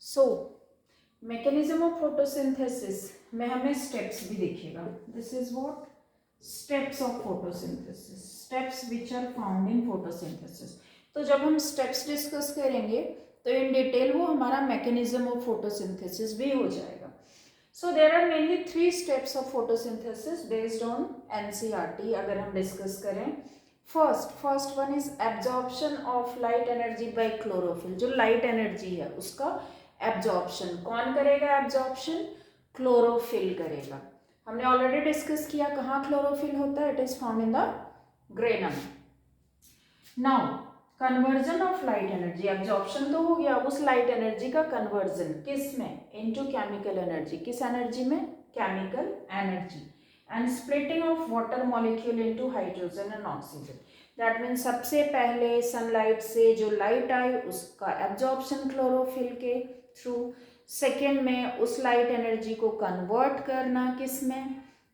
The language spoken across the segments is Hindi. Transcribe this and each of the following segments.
सो मैकेनिज्म ऑफ फोटोसिंथेसिस में हमें स्टेप्स भी दिखेगा. This is what steps of photosynthesis, steps which are found in photosynthesis. तो जब हम स्टेप्स डिस्कस करेंगे तो इन डिटेल वो हमारा मैकेनिज्म ऑफ फोटोसिंथेसिस भी हो जाएगा. So there are mainly 3 steps of photosynthesis based on NCERT अगर हम डिस्कस करें. First one is absorption of light energy by chlorophyll. जो लाइट एनर्जी है उसका एब्जॉर्प्शन कौन करेगा? एब्जॉर्प्शन क्लोरोफिल करेगा. हमने ऑलरेडी डिस्कस किया कहाँ क्लोरोफिल होता है. It is found in the granum. Now conversion of light energy, absorption तो हो गया, उस लाइट एनर्जी का कन्वर्जन किस में? Into chemical energy. किस एनर्जी में? Chemical energy. And splitting of water molecule into hydrogen and oxygen. That means सबसे पहले सनलाइट से जो लाइट आई उसका एब्जॉर्प्शन क्लोरोफिल के थ्रू. सेकेंड में उस लाइट एनर्जी को कन्वर्ट करना किस में?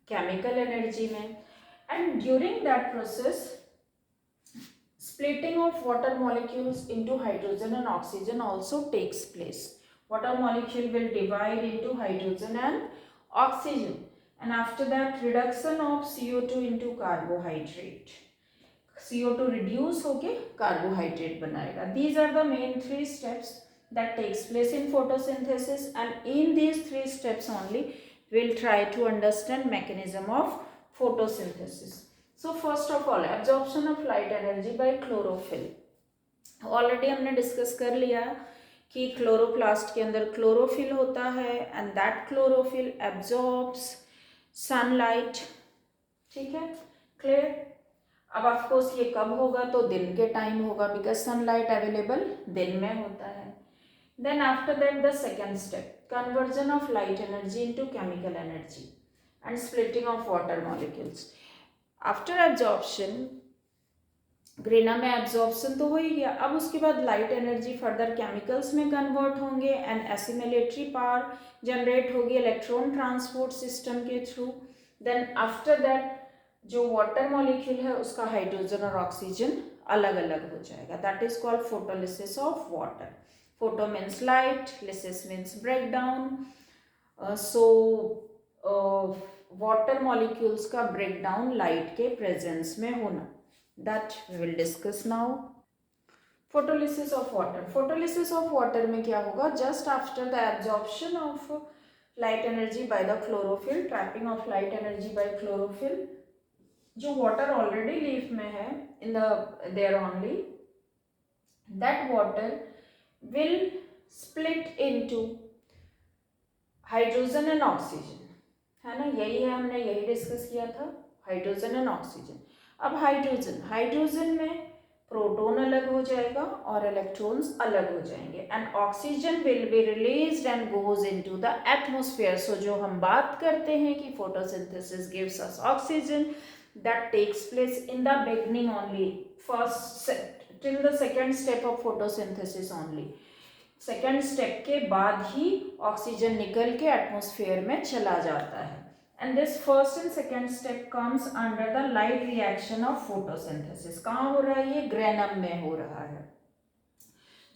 केमिकल एनर्जी में. And during that process splitting of water molecules into hydrogen and oxygen also takes place. Water molecule will divide into hydrogen and oxygen, and after that reduction of CO2 into carbohydrate. CO2 reduce होके carbohydrate बनाएगा. These are the main 3 steps that takes place in photosynthesis, and in these 3 steps only we'll try to understand mechanism of photosynthesis. So first of all absorption of light energy by chlorophyll. Already हमने डिस्कस कर लिया कि क्लोरोप्लास्ट के अंदर क्लोरोफिल होता है and that chlorophyll absorbs sunlight. ठीक है, क्लियर. अब ऑफ कोर्स ये कब होगा? तो दिन के टाइम होगा बिकॉज सनलाइट अवेलेबल दिन में होता है. Then after that the second step conversion of light energy into chemical energy and splitting of water molecules. After absorption grana में एब्जॉर्प्शन तो हो ही गया. अब उसके बाद लाइट एनर्जी फर्दर केमिकल्स में कन्वर्ट होंगे एंड एसिमिलेटरी पावर जनरेट होगी इलेक्ट्रॉन ट्रांसपोर्ट सिस्टम के थ्रू. देन आफ्टर दैट जो वाटर मॉलिक्यूल है उसका हाइड्रोजन और ऑक्सीजन अलग अलग हो जाएगा. That is called photolysis of water. Photo means light, lysis means break down. So water molecules का ब्रेक डाउन लाइट के प्रेजेंस में होना, that we will discuss now. Photolysis of water. Photolysis of water में क्या होगा? Just after the absorption of light energy by the chlorophyll, trapping of light energy by chlorophyll, जो वाटर ऑलरेडी लीफ में है in the there only, that water will split into hydrogen and oxygen. है ना, यही है, हमने यही डिस्कस किया था, हाइड्रोजन एंड ऑक्सीजन. अब हाइड्रोजन में प्रोटॉन अलग हो जाएगा और इलेक्ट्रॉन्स अलग हो जाएंगे and oxygen will be released and goes into the atmosphere. So जो हम बात करते हैं कि photosynthesis gives us oxygen, that takes place in the beginning only, first till the second step of photosynthesis only. Second step के बाद ही ऑक्सीजन निकल के एटमॉस्फेयर में चला जाता है. And this first and second step comes under the light reaction of photosynthesis. कहाँ हो रहा है? ये ग्रेनम में हो रहा है.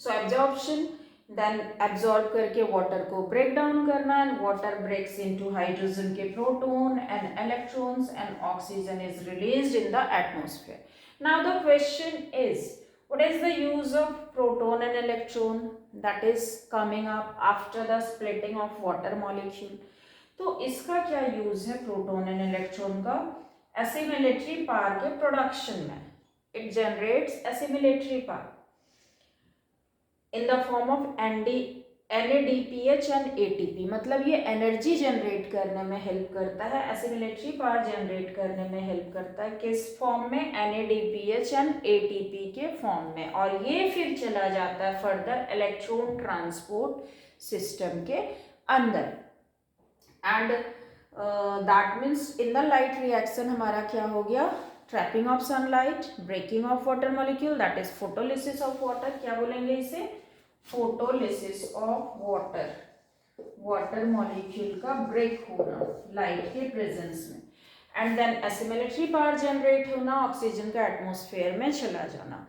सो एब्जॉर्प्शन, देन एब्जॉर्ब करके वाटर को ब्रेक डाउन करना and water breaks into hydrogen के proton and electrons and oxygen is released in the atmosphere. Now the question is, what is the use of proton and electron that is coming up after the splitting of water molecule? तो इसका क्या यूज है प्रोटॉन एंड इलेक्ट्रॉन का? एसिमिलेटरी पावर के प्रोडक्शन में. It generates assimilatory power in the form of NADPH and ATP. मतलब ये एनर्जी जनरेट करने में हेल्प करता है, एसिमिलेटरी पावर जनरेट करने में हेल्प करता है. किस फॉर्म में? NADPH एंड ATP के फॉर्म में. और ये फिर चला जाता है फर्दर इलेक्ट्रॉन ट्रांसपोर्ट सिस्टम के अंदर. And that means in the light reaction हमारा क्या हो गया? Trapping of sunlight, breaking of water molecule, that is photolysis of water. क्या बोलेंगे इसे? Photolysis of water. Water molecule का ब्रेक होना लाइट के प्रेजेंस में. And then assimilatory power generate होना, ऑक्सीजन का एटमॉस्फेयर में चला जाना.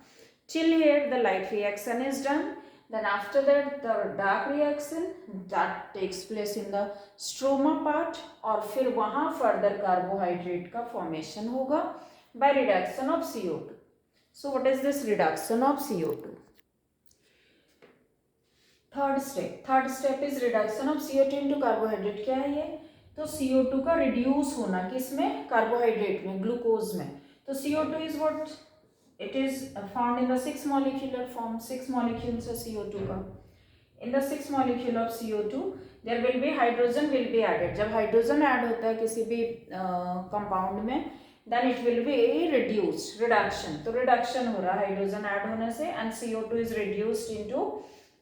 Till here the light reaction is done. Then after that the dark reaction that takes place in the stroma part, और फिर वहाँ further carbohydrate का formation होगा by reduction of CO2. So what is this reduction of CO2? Third step is reduction of CO2 into carbohydrate. क्या है ये? तो CO2 का reduce होना किसमें? कार्बोहाइड्रेट में, ग्लूकोज में. तो CO2 is what? It is found in the 6 molecular form. 6 molecules है CO2 का. In the 6 molecule of CO2 there will be hydrogen will be added. जब हाइड्रोजन ऐड होता है किसी भी कंपाउंड में then it will be reduced, reduction. तो reduction हो रहा है हाइड्रोजन ऐड होने से and CO2 is reduced into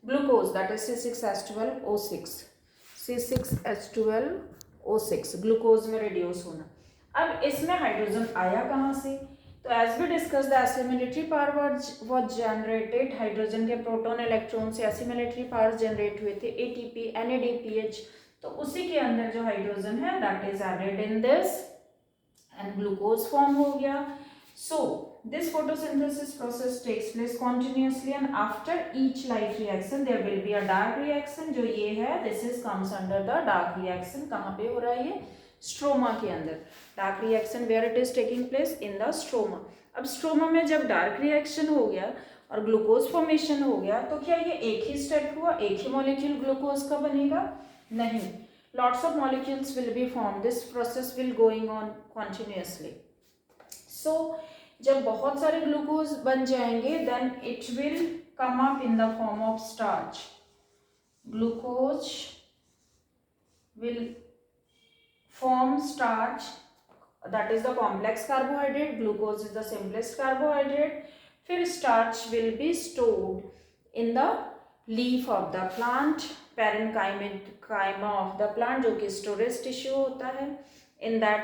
glucose, that is C6H12O6. C6H12O6 glucose में reduce होना. अब इसमें हाइड्रोजन आया कहाँ से? तो as we discuss the assimilatory power was generated. Hydrogen के प्रोटॉन इलेक्ट्रॉन से एसिमिलेटरी पावर जनरेट हुए थे ATP NADPH. तो उसी के अंदर जो हाइड्रोजन है that is added in this and glucose form हो गया. सो this photosynthesis process takes place continuously and after each light reaction there will be a dark reaction. जो ये है this is comes under the dark reaction. कहाँ पे हो रहा है ये? स्ट्रोमा के अंदर. Dark reaction where it is taking place in the stroma. अब स्ट्रोमा में जब डार्क रिएक्शन हो गया और ग्लूकोज फॉर्मेशन हो गया तो क्या ये एक ही स्टेप हुआ, एक ही मॉलिक्यूल ग्लूकोज का बनेगा? नहीं, lots of molecules will be form. This process will going on continuously. So जब बहुत सारे ग्लूकोज बन जाएंगे then it will come up in the form of starch. Glucose will form starch, that is the complex carbohydrate. Glucose is the simplest carbohydrate. फिर starch will be stored in the leaf of the plant, parenchyma of the plant, जो कि storage tissue होता है. in that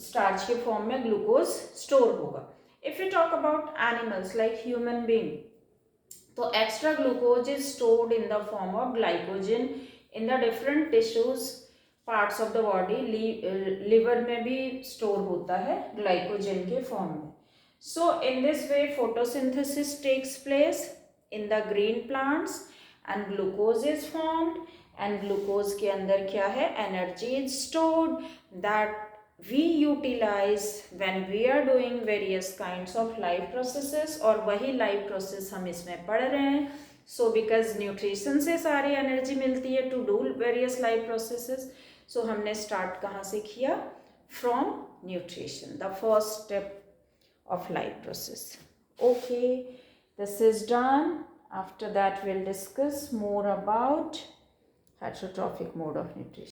starch के form में glucose store होगा. if we talk about animals like human being, तो extra glucose is stored in the form of glycogen in the different tissues parts of the body. Liver में भी स्टोर होता है ग्लाइकोजन के फॉर्म में. So in this way photosynthesis takes place in the green plants and glucose is formed and glucose के अंदर क्या है? Energy is stored that we utilize when we are doing various kinds of life processes. और वही लाइफ प्रोसेस हम इसमें पढ़ रहे हैं. सो बिकॉज न्यूट्रिशन से सारी एनर्जी मिलती है to do various life processes. So हमने स्टार्ट कहाँ से किया? From nutrition, the first step of life process. Okay, this is done. After that will discuss more about heterotrophic mode of nutrition.